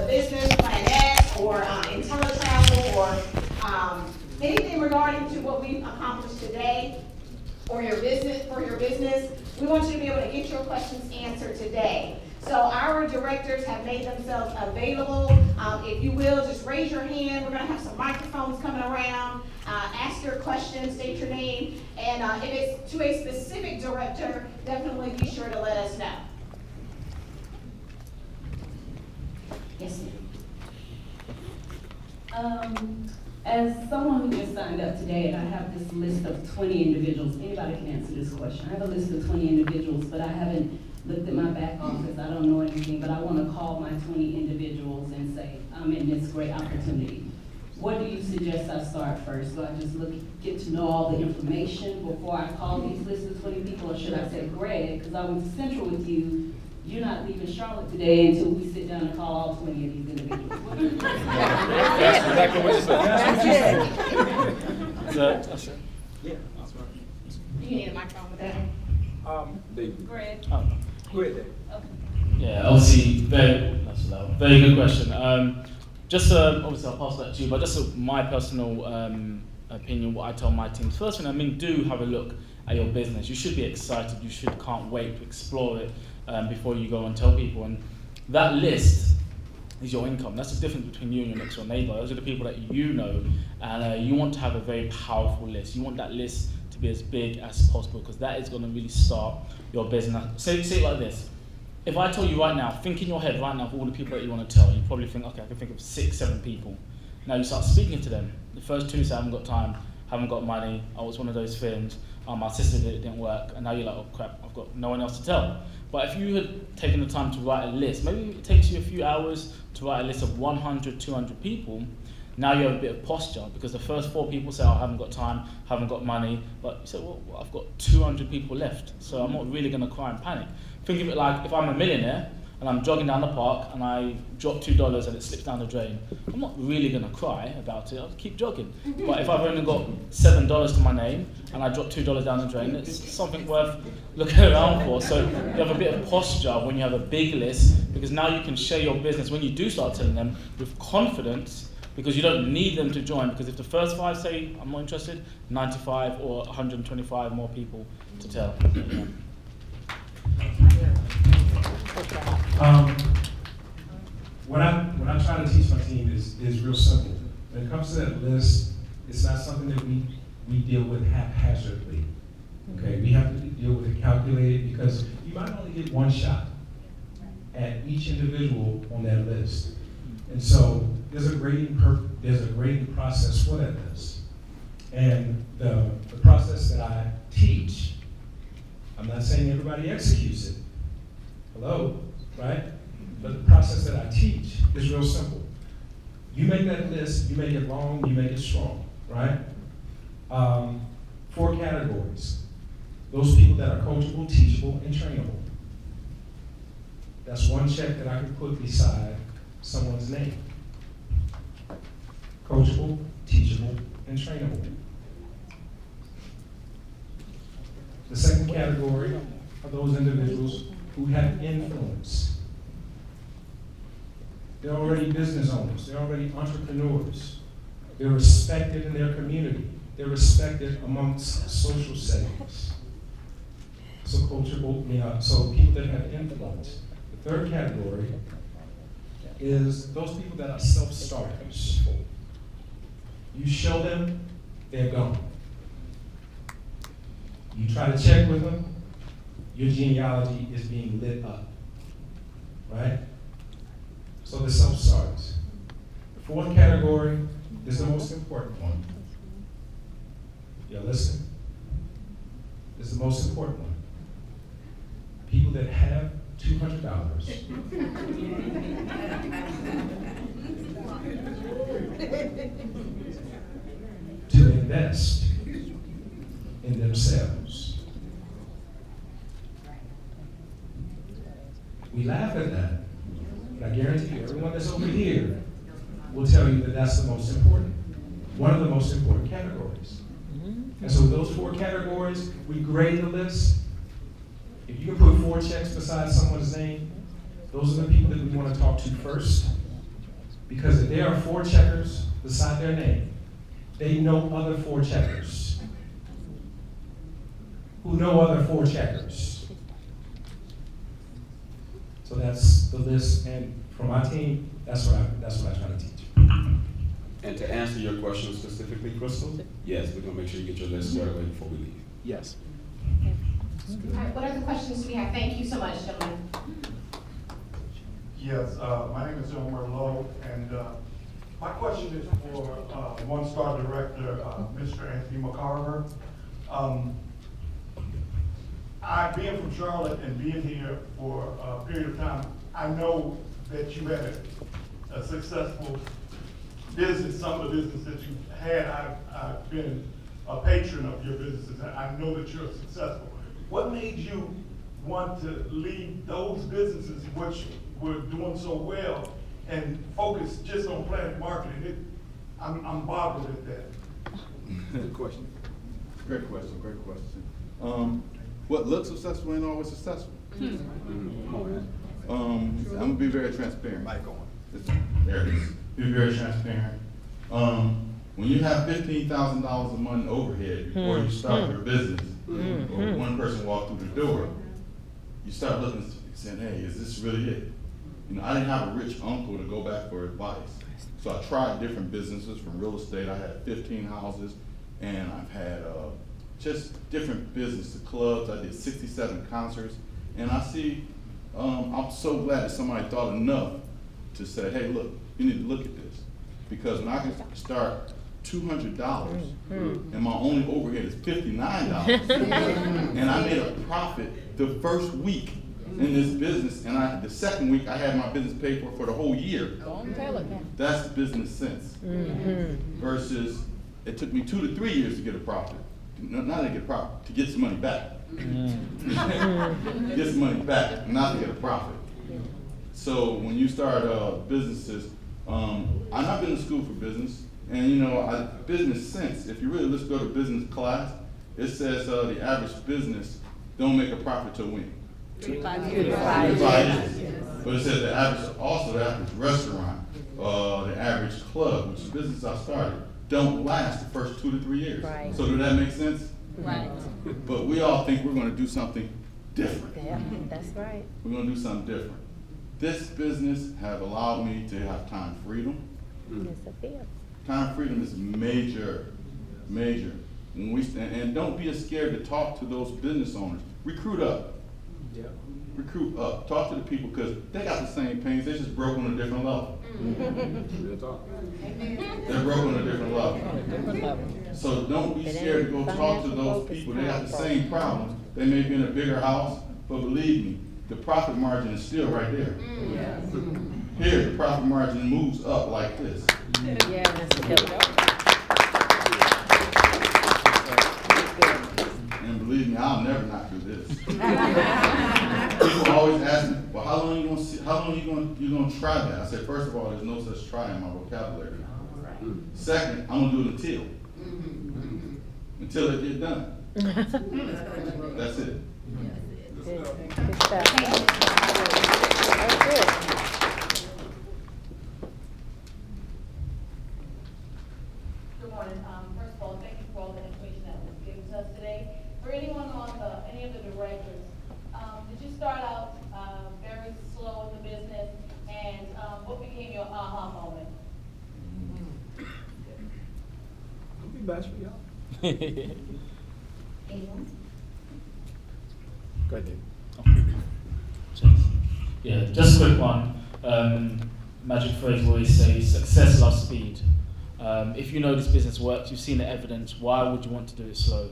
business, Planet, or IntelliTravel, or anything regarding to what we've accomplished today, or your business, we want you to be able to get your questions answered today. So our directors have made themselves available. If you will, just raise your hand. We're going to have some microphones coming around. Ask your question, state your name, and if it's to a specific director, definitely be sure to let us know. Yes, ma'am. As someone who just signed up today, and I have this list of 20 individuals, anybody can answer this question. I have a list of 20 individuals, but I haven't looked at my back office. I don't know anything, but I want to call my 20 individuals and say, I'm in this great opportunity. What do you suggest I start first? Do I just get to know all the information before I call these lists of 20 people, or should I say, Greg, because I went to Central with you, you're not leaving Charlotte today until we sit down and call all 20 of these individuals. That's exactly what you said. That's it. Yeah, that's right. You need a microphone with that. David. Greg. Go ahead, David. Okay. Yeah, obviously, very good question. Obviously I'll pass that to you, but just my personal opinion, what I tell my teams. First thing, do have a look at your business. You should be excited. You can't wait to explore it before you go and tell people. And that list is your income. That's the difference between you and your next door neighbor. Those are the people that you know, and you want to have a very powerful list. You want that list to be as big as possible, because that is going to really start your business. Say it like this. If I tell you right now, think in your head right now of all the people that you want to tell, you probably think, okay, I can think of 6, 7 people. Now you start speaking to them. The first 2 say, I haven't got time, haven't got money, I was one of those things, my sister did it, didn't work, and now you're like, oh crap, I've got no one else to tell. But if you had taken the time to write a list, maybe it takes you a few hours to write a list of 100, 200 people, now you have a bit of posture, because the first 4 people say, oh, I haven't got time, haven't got money, but you say, well, I've got 200 people left, so I'm not really going to cry and panic. Think of it like if I'm a millionaire and I'm jogging down the park and I drop $2 and it slips down the drain, I'm not really going to cry about it, I'll keep jogging. But if I've only got $7 to my name and I drop $2 down the drain, it's something worth looking around for. So you have a bit of posture when you have a big list, because now you can share your business when you do start telling them with confidence, because you don't need them to join, because if the first 5 say, I'm not interested, 95 or 125 more people to tell. What I try to teach my team is real simple. When it comes to that list, it's not something that we deal with haphazardly. Okay, we have to deal with it calculated, because you might only get one shot at each individual on that list. And so there's a grading process for that list. And the process that I teach, I'm not saying everybody executes it. Hello, right? But the process that I teach is real simple. You make that list, you make it long, you make it strong, right? 4 categories. Those people that are coachable, teachable, and trainable. That's one check that I can put beside someone's name. Coachable, teachable, and trainable. The second category are those individuals who have influence. They're already business owners. They're already entrepreneurs. They're respected in their community. They're respected amongst social settings. So coachable, so people that have influence. The third category is those people that are self-starters. You show them, they're gone. You try to check with them, your genealogy is being lit up, right? So the self-starters. The 4th category is the most important one. Yeah, listen. It's the most important one. People that have $200 to invest in themselves. We laugh at that, but I guarantee you, everyone that's over here will tell you that that's the most important, one of the most important categories. And so those 4 categories, we grade the list. If you can put 4 checks beside someone's name, those are the people that we want to talk to first. Because if there are 4 checkers beside their name, they know other 4 checkers who know other 4 checkers. So that's the list, and for my team, that's what I try to teach. And to answer your question specifically, Crystal, yes, we're gonna make sure you get your list squared away before we leave. Yes. All right, what other questions do we have? Thank you so much, gentlemen. Yes, my name is Elmer Lowe, and my question is for One Star Director, Mr. Anthony McCarver. I, being from Charlotte and being here for a period of time, I know that you had a successful business. Some of the business that you had, I've been a patron of your businesses, and I know that you're successful. What made you want to leave those businesses which were doing so well and focus just on Planet Marketing? I'm boggled at that. Good question. Great question, great question. What looks successful ain't always successful. I'm gonna be very transparent. There it is. Be very transparent. When you have $15,000 a month overhead before you start your business, or one person walk through the door, you start looking and saying, hey, is this really it? You know, I didn't have a rich uncle to go back for advice. So I tried different businesses from real estate. I had 15 houses, and I've had just different businesses, clubs. I did 67 concerts, and I see, I'm so glad that somebody thought enough to say, hey, look, you need to look at this. Because when I can start $200 and my only overhead is $59, and I made a profit the first week in this business, and the second week I had my business paid for the whole year. That's business sense. Versus it took me 2 to 3 years to get a profit. Not to get a profit, to get some money back. Get some money back, not to get a profit. So when you start businesses, I've not been to school for business, and you know, business sense, if you really let's go to business class, it says the average business don't make a profit till when? 3 to 5 years. But it says the average restaurant, the average club, which is business I started, don't last the first 2 to 3 years. Right. So does that make sense? Right. But we all think we're gonna do something different. Yeah, that's right. We're gonna do something different. This business have allowed me to have time freedom. Yes, it is. Time freedom is major, major. When and don't be scared to talk to those business owners. Recruit up. Yeah. Recruit up. Talk to the people because they got the same pains. They just broke on a different level. Real talk. They're broke on a different level. So don't be scared to go talk to those people. They got the same problems. They may be in a bigger house, but believe me, the profit margin is still right there. Here, the profit margin moves up like this. Yeah, that's a good one. And believe me, I'll never not do this. People always ask me, well, how long you gonna try that? I said, first of all, there's no such try in my vocabulary. Second, I'm gonna do it until it gets done. That's it. Good stuff. That's good. Good morning. First of all, thank you for all the information that was given to us today. For anyone on any of the directors, did you start out very slow in the business, and what became your aha moment? Don't be bashful, y'all. Anyone? Go ahead, Dave. Yeah, just a quick one. Magic phrase we always say, success loves speed. If you know this business works, you've seen the evidence, why would you want to do it slow?